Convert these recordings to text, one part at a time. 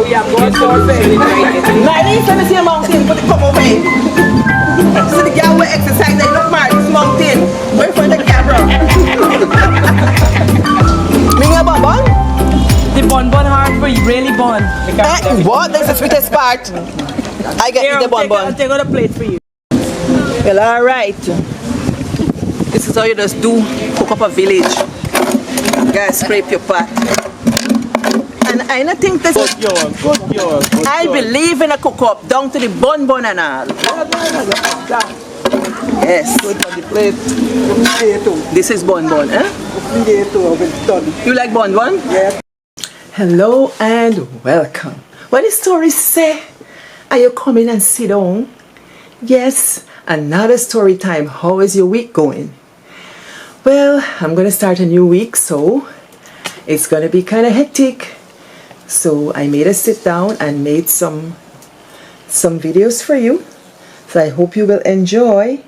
yeah, go and celebrate. Naive, let me see a mountain, put it come away. So the girl will exercise, they look mad, this mountain. Wait for the camera. Me a bonbon? The bonbon hard for you, really bon. What? That's the sweetest part. I get Here, the bonbon. I'll take out a plate for you. Well, alright. This is how you just do cook up a village. Guys, scrape your pot. And I don't think this is... I believe in a cook up, down to the bonbon and all. Yes. This is bonbon, eh? You like bonbon? Yes. Hello and welcome. What the story say? Are you coming and sit down? Yes, another story time. How is your week going? Well, I'm going to start a new week, so it's going to be kind of hectic. So I made a sit down and made some videos for you. So I hope you will enjoy.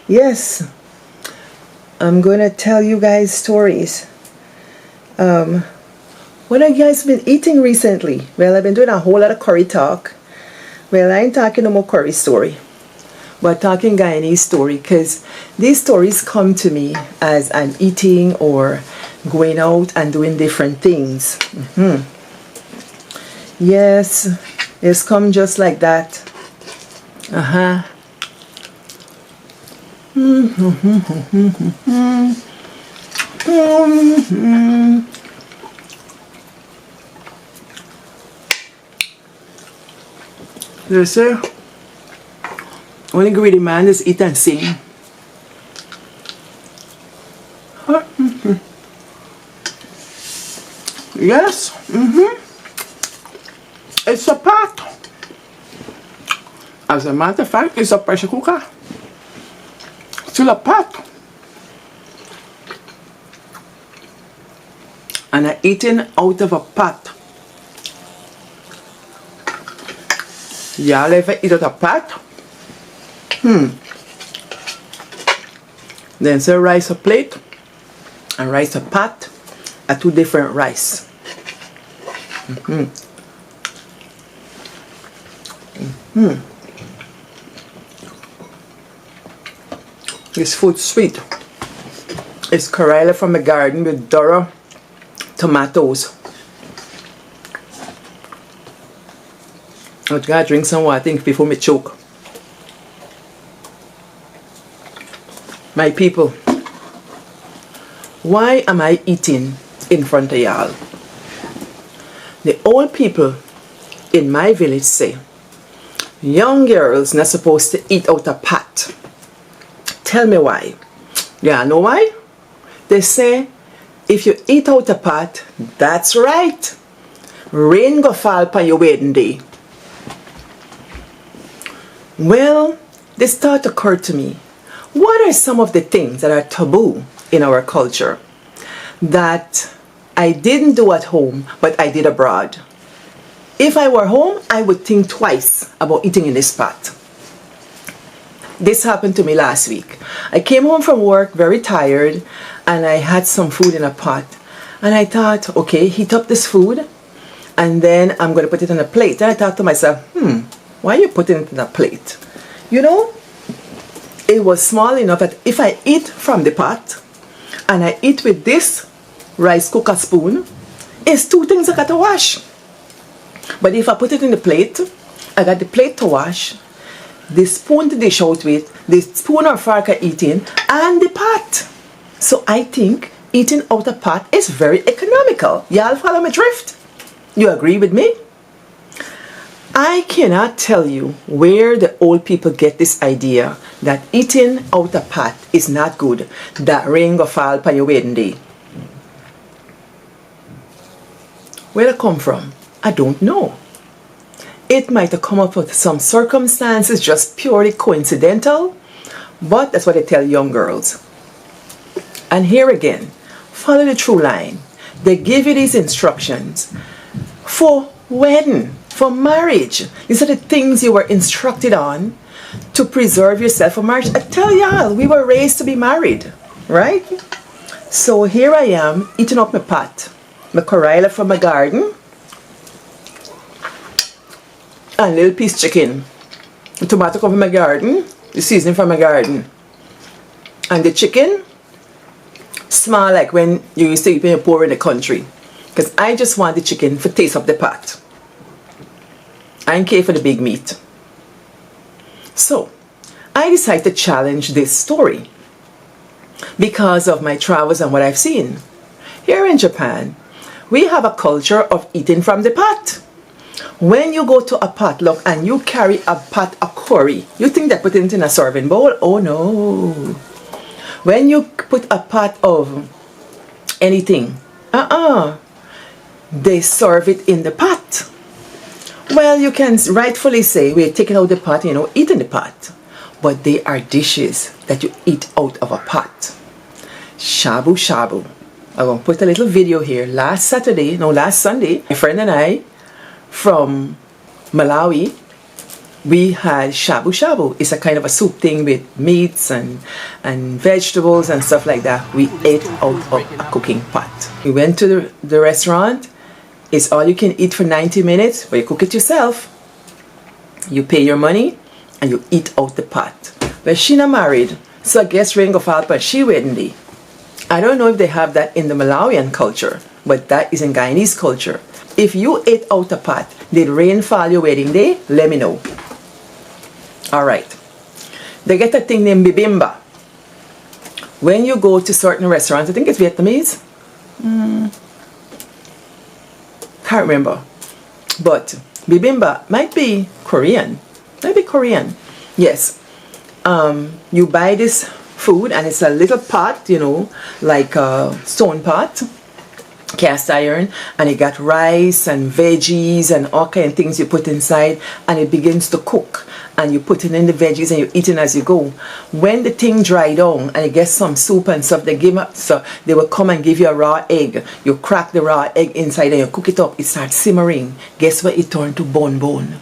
Yes, I'm going to tell you guys stories. What have you guys been eating recently? Well, I've been doing a whole lot of curry talk. Well, I ain't talking no more curry story, but talking Guyanese story, because these stories come to me as I'm eating or going out and doing different things. Yes, it's come just like that. They say, only greedy man is eat and sing. Yes, it's a pot. As a matter of fact, it's a pressure cooker. Still a pot. And I'm eating out of a pot. Y'all ever eat out of a pot? Then say rice a plate and rice a pot are two different rice. This food sweet. It's Corella from the garden with Dora tomatoes. I gotta drink some water, I think, before me choke. My people, why am I eating in front of y'all? The old people in my village say, young girls not supposed to eat out a pot. Tell me why. Yeah, know why? They say, if you eat out a pot, that's right. Rain go fall upon your wedding day. Well, this thought occurred to me. What are some of the things that are taboo in our culture that I didn't do at home, but I did abroad? If I were home, I would think twice about eating in this pot. This happened to me last week. I came home from work very tired and I had some food in a pot. And I thought, okay, heat up this food and then I'm going to put it on a plate. And I thought to myself, why are you putting it in a plate? You know, it was small enough that if I eat from the pot and I eat with this rice cooker spoon, it's two things I got to wash. But if I put it in the plate, I got the plate to wash, the spoon to dish out with, the spoon or fork I eating, and the pot. So I think eating out a pot is very economical. Y'all follow my drift? You agree with me? I cannot tell you where the old people get this idea that eating out a pot is not good, that rain go fall upon your wedding day. Where it come from? I don't know. It might have come up with some circumstances just purely coincidental, but that's what they tell young girls. And here again, follow the true line. They give you these instructions for wedding, for marriage. These are the things you were instructed on to preserve yourself for marriage. I tell y'all, we were raised to be married, right? So here I am eating up my pot, my corilla from my garden. and little piece chicken. The tomato come from my garden, the seasoning from my garden. And the chicken smell like when you used to eat when you're poor in the country. Because I just want the chicken for taste of the pot. I don't care for the big meat. So, I decided to challenge this story because of my travels and what I've seen. Here in Japan, we have a culture of eating from the pot. When you go to a potluck and you carry a pot of curry, you think they put it in a serving bowl? Oh no. When you put a pot of anything, they serve it in the pot. Well, you can rightfully say we're taking out the pot, eat in the pot. But they are dishes that you eat out of a pot. Shabu shabu. I'm going to put a little video here. Last Sunday, my friend and I from Malawi, we had shabu shabu. It's a kind of a soup thing with meats and vegetables and stuff like that. We ate out of a cooking pot. We went to the restaurant. It's all you can eat for 90 minutes, but you cook it yourself. You pay your money and you eat out the pot. But she not married, so I guess rain go fall, but she wedding day. I don't know if they have that in the Malawian culture, but that is in Guyanese culture. If you ate out a pot, did rain fall your wedding day? Let me know. Alright. They get a thing named Bimba. When you go to certain restaurants, I think it's Vietnamese. Can't remember. But Bimba might be Korean. Maybe Korean. Yes. You buy this food and it's a little pot, like a stone pot, cast iron, and it got rice and veggies and all kind of things you put inside, and it begins to cook, and you put it in the veggies and you eat it as you go. When the thing dry down and it gets some soup and stuff, they will come and give you a raw egg. You crack the raw egg inside and you cook it up. It starts simmering. Guess what? It turned to bone.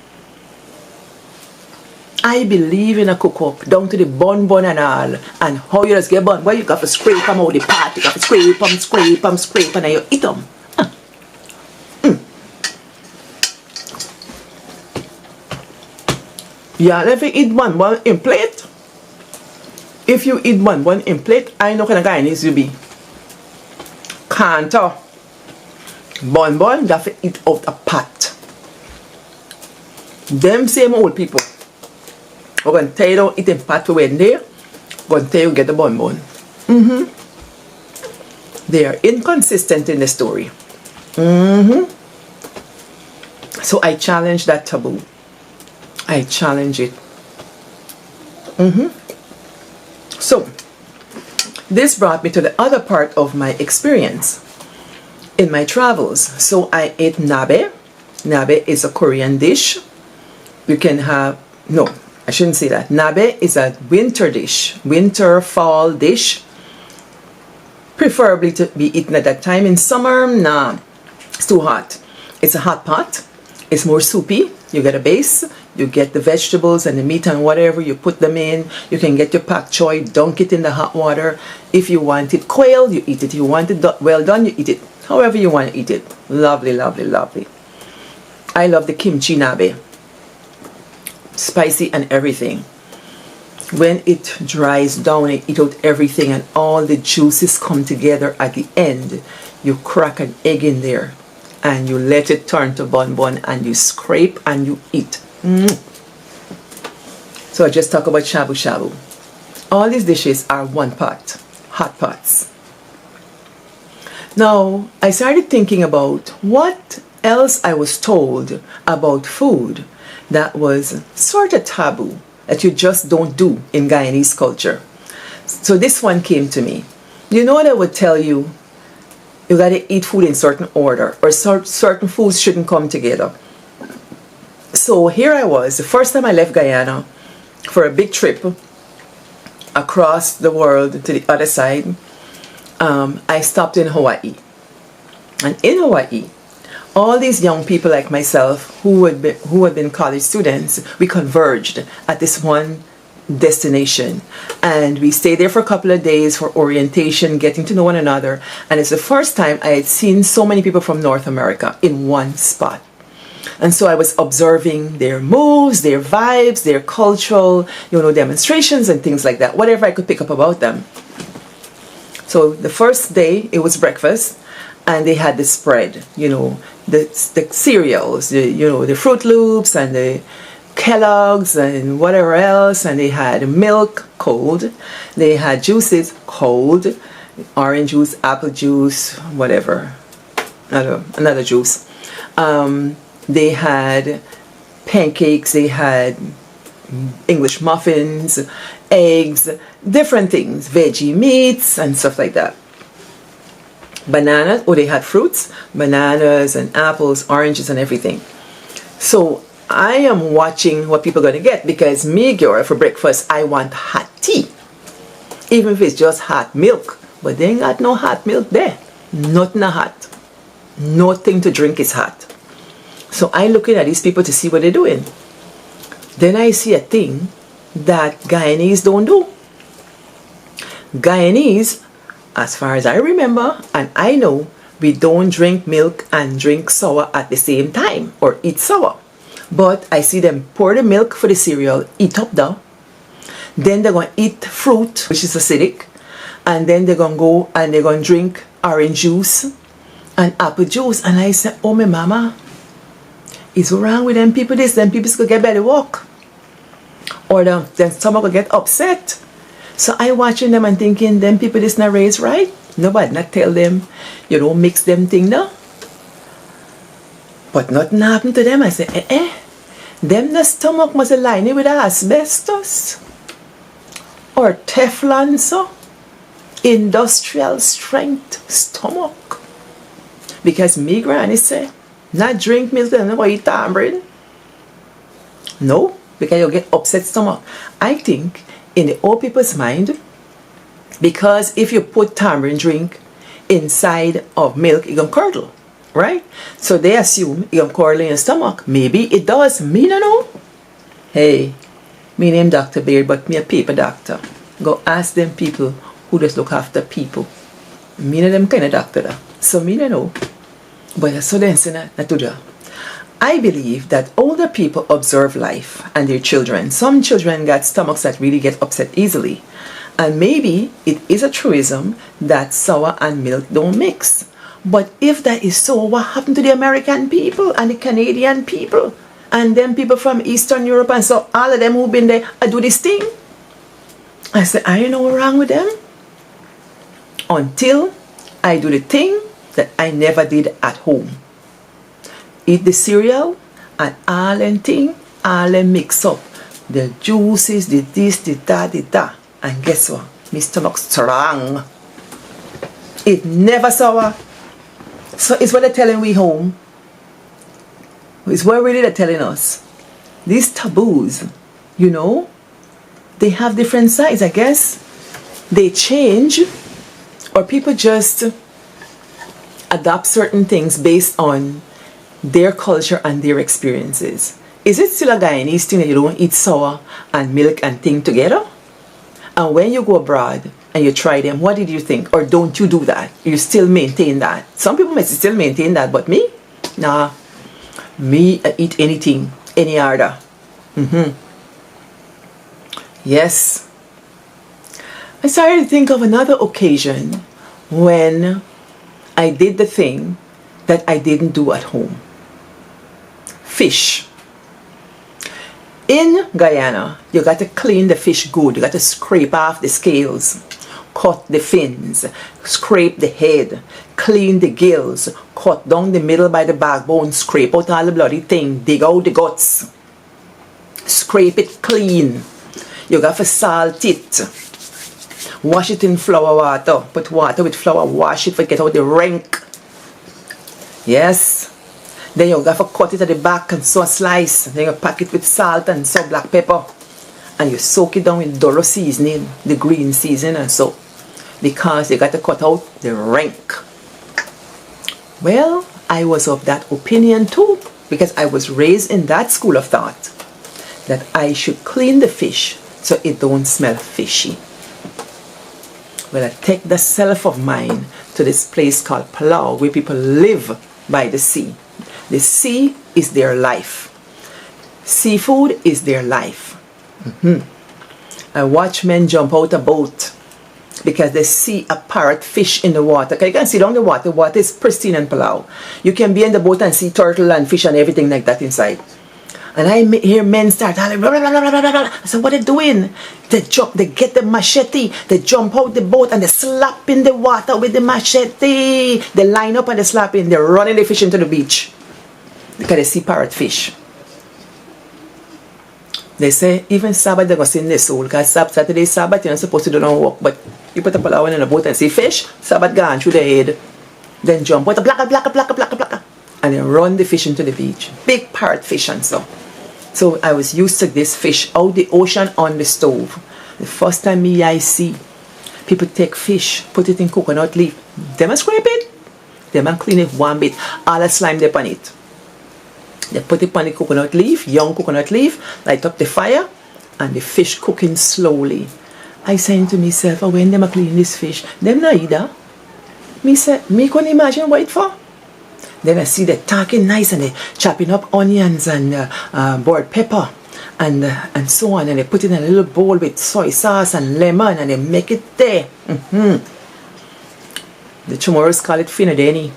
I believe in a cook-up, down to the bun and all. And how you just get bun? Well, you got to scrape them out the pot. You got to scrape them, and then you eat them. Yeah, if you eat one in plate. If you eat one in plate, I know what kind of guy needs to be. Can't. Bun, you have to eat out a pot. Them same old people. I'm going to tell you don't eat in pot for wedding day. I'm going to tell you get the bun. They are inconsistent in the story. So I challenge that taboo. I challenge it. So this brought me to the other part of my experience in my travels. So I ate nabe. Nabe is a Korean dish. You can have, no, I shouldn't say that. Nabe is a winter dish, fall dish, preferably to be eaten at that time. In summer, nah, it's too hot. It's a hot pot. It's more soupy. You get a base, you get the vegetables and the meat and whatever, you put them in. You can get your pak choy, dunk it in the hot water. If you want it quail, you eat it. If you want it well done, you eat it. However you want to eat it. Lovely, lovely, lovely. I love the kimchi nabe. Spicy and everything. When it dries down and eat out everything and all the juices come together at the end, you crack an egg in there and you let it turn to bun and you scrape and you eat. So I just talk about shabu shabu. All these dishes are one pot, hot pots. Now I started thinking about what else I was told about food that was sort of taboo, that you just don't do in Guyanese culture. So this one came to me. You know what I would tell you? You gotta eat food in certain order, or certain foods shouldn't come together. So here I was, the first time I left Guyana for a big trip across the world to the other side. I stopped in Hawaii. And in Hawaii, all these young people like myself who had been college students, we converged at this one destination, and we stayed there for a couple of days for orientation, getting to know one another. And it's the first time I had seen so many people from North America in one spot. And so I was observing their moves, their vibes, their cultural, demonstrations and things like that, whatever I could pick up about them. So the first day, it was breakfast, and they had the spread, the cereals, the Fruit Loops and the Kellogg's and whatever else, and they had milk cold, they had juices cold, orange juice, apple juice, whatever, another juice. They had pancakes, they had English muffins, eggs, different things, veggie meats and stuff like that. Bananas, they had fruits, bananas and apples, oranges and everything. So I am watching what people are going to get, because me, girl, for breakfast, I want hot tea. Even if it's just hot milk. But they ain't got no hot milk there. Nothing hot. Nothing to drink is hot. So I looking at these people to see what they're doing. Then I see a thing that Guyanese don't do. Guyanese, as far as I remember, and I know, we don't drink milk and drink sour at the same time, or eat sour. But I see them pour the milk for the cereal, eat up there. Then they're going to eat fruit, which is acidic. And then they're going to go and they're going to drink orange juice and apple juice. And I said, oh, my mama, is what wrong with them people this? Them people could get belly walk. Or then stomach will get upset. So I watching them and thinking, them people this not raised right. Nobody not tell them, mix them thing now. But nothing happened to them. I said, them the stomach must align it with asbestos. Or Teflon, so. Industrial strength stomach. Because me granny say, not drink milk and not eat tamarind. No, because you'll get upset stomach. I think in the old people's mind, because if you put tamarind drink inside of milk, it's gonna curdle, right? So they assume it's gonna curdle in your stomach. Maybe it does. Me no know. Hey, me name Dr. Beard, but me a paper doctor. Go ask them people who just look after people. Me no them kind of doctor da. So me no know. But so then say na to do. I believe that older people observe life and their children. Some children got stomachs that really get upset easily. And maybe it is a truism that sour and milk don't mix. But if that is so, what happened to the American people and the Canadian people? And them people from Eastern Europe, and so all of them who've been there, I do this thing. I said, I don't know what's wrong with them. Until I do the thing that I never did at home. Eat the cereal and all them thing, all them mix up. The juices, the this, the that, the that. And guess what? My stomach's strong. It never sour. So it's what they're telling we home. It's what really they're telling us. These taboos, they have different sides, I guess. They change, or people just adopt certain things based on their culture and their experiences. Is it still a Guyanese thing that you don't eat sour and milk and thing together? And when you go abroad and you try them, what did you think? Or don't you do that? You still maintain that? Some people may still maintain that, but me? Nah. Me, I eat anything, any order. Yes. I started to think of another occasion when I did the thing that I didn't do at home. Fish. In Guyana, you got to clean the fish good. You got to scrape off the scales, cut the fins, scrape the head, clean the gills, cut down the middle by the backbone, scrape out all the bloody thing, dig out the guts, scrape it clean. You got to salt it, wash it in flour water, put water with flour, wash it for get out the rank. Yes. Then you got to cut it at the back and so slice. Then you pack it with salt and some black pepper. And you soak it down with Doro seasoning, the green seasoning and so. Because you got to cut out the rank. Well, I was of that opinion too. Because I was raised in that school of thought. That I should clean the fish so it don't smell fishy. Well, I take the self of mine to this place called Palau, where people live by the sea. The sea is their life. Seafood is their life. I watch men jump out a boat because they see a parrotfish in the water. You can see down the water. The water is pristine and Palau. You can be in the boat and see turtle and fish and everything like that inside. And I hear men start hollering, blah, blah, blah, blah, blah, blah. I said, what are they doing? They jump, they get the machete, they jump out the boat and they slap in the water with the machete. They line up and they slap in. They're running the fish into the beach because they see parrotfish. They say, even Sabbath, they're going to sin their soul. Because Saturday, Sabbath, you're not supposed to do no work. But you put a Palawan in a boat and see fish, Sabbath gone through the head. Then jump out, blacka, blacka, blacka, blacka, blacka. And then run the fish into the beach. Big parrotfish and so. So I was used to this fish out the ocean on the stove. The first time I see people take fish, put it in coconut leaf. Them a scrape it. Them a clean it one bit. All the slime they on it. They put it on the coconut leaf, young coconut leaf, light up the fire, and the fish cooking slowly. I saying to myself, oh, when them a clean this fish, them not either. Me say, me couldn't imagine what it for. Then I see they talking nice and they chopping up onions and boiled pepper and so on, and they put it in a little bowl with soy sauce and lemon and they make it there. The Chamorros call it finadeni.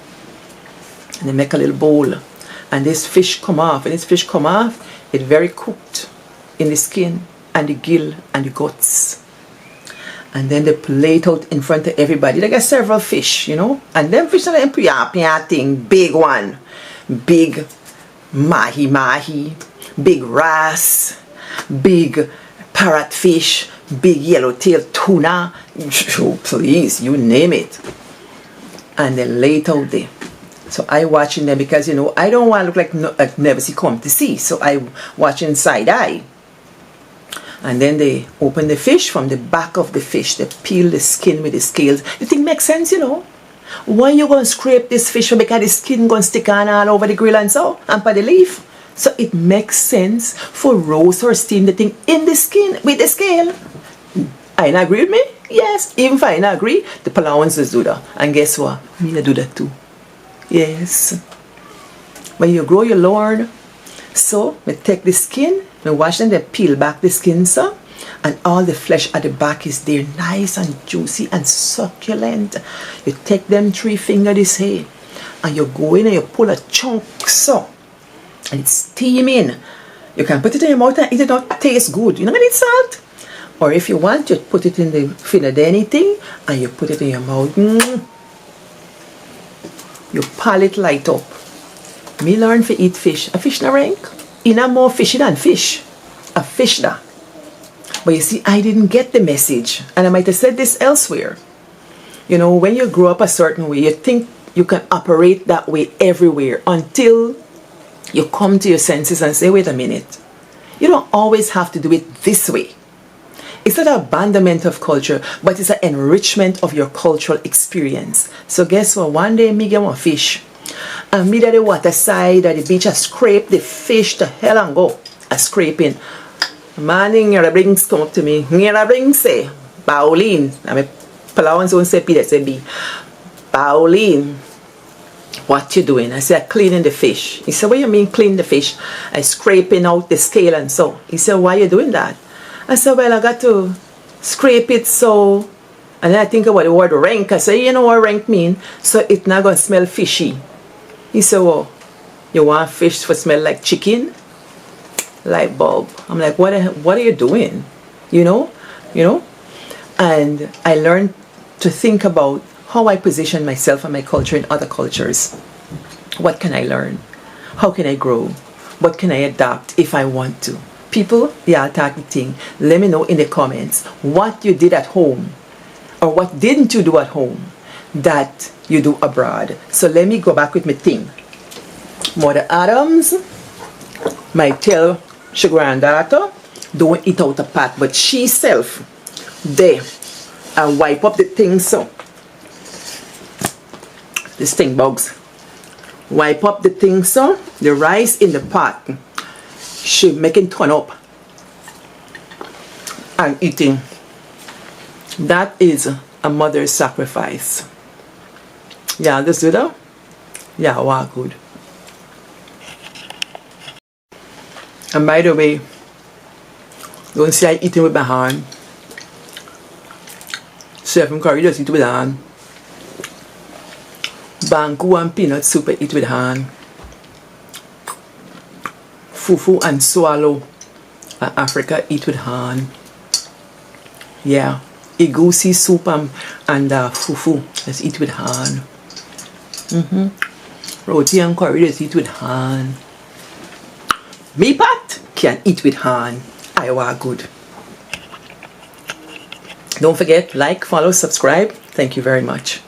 And they make a little bowl. And this fish come off. And this fish come off, it's very cooked in the skin and the gill and the guts. And then they plate out in front of everybody. They got several fish, you know. And them fish are them pia thing, big one. Big mahi, big wrasse, big parrotfish, big yellowtail tuna. Oh, please, you name it. And they lay it out there. So I watching them because, you know, I don't want to look like never see come to see. So I watch inside eye. And then they open the fish from the back of the fish. They peel the skin with the scales. The thing makes sense, you know. Why you going to scrape this fish because the skin going to stick on all over the grill and so, and by the leaf. So it makes sense for roast or steam the thing in the skin with the scale. I not agree with me? Yes. Even if I not agree, the Palawans just do that. And guess what? Me do that too. Yes. When you grow your Lord, so we take the skin, we wash them, they peel back the skin, so, and all the flesh at the back is there, nice and juicy and succulent. You take them 3 fingers this way, and you go in and you pull a chunk, so, and it's steaming. You can put it in your mouth and eat it out, tastes good. You're not gonna need salt. Or if you want, you put it in the finadeni thing, and you put it in your mouth. You palate light up. Me learn to eat fish. A fish na rank. Ina more fishy than fish. A fish da. But you see, I didn't get the message. And I might have said this elsewhere. You know, when you grow up a certain way, you think you can operate that way everywhere until you come to your senses and say, wait a minute. You don't always have to do it this way. It's not an abandonment of culture, but it's an enrichment of your cultural experience. So guess what? One day me get one fish. And me at the water side at the beach, I scrape the fish to hell and go. I scraping. Morning, your brings come up to me. Your brings say, Pauline. I mean, Palawans don't say P, they say B. Pauline, what you doing? I said, cleaning the fish. He said, what you mean clean the fish? I scraping out the scale and so. He said, why you doing that? I said, well, I got to scrape it so, and then I think about the word rank. I said, you know what rank mean? So it's not going to smell fishy. He said, well, you want fish to smell like chicken? Light bulb. I'm like, what are you doing? You know? And I learned to think about how I position myself and my culture in other cultures. What can I learn? How can I grow? What can I adapt if I want to? People, yeah, talking thing. Let me know in the comments what you did at home or what didn't you do at home that you do abroad. So let me go back with my thing. Mother Adams might tell she granddaughter, don't eat out a pot, but she self there and wipe up the thing so. This thing bugs. Wipe up the thing so, the rice in the pot. She making turn up and eating. That is a mother's sacrifice. Yeah, this do that? Yeah, wow, good. And by the way, don't say I eat it with my hand. Chef curry just eat with hand. Banku and peanut soup I eat with hand. Fufu and swallow Africa eat with hand. Yeah. Egusi soup and fufu let's eat with hand. Roti and curry let's eat with hand. Me pat can eat with hand. Iowa good. Don't forget, like, follow, subscribe. Thank you very much.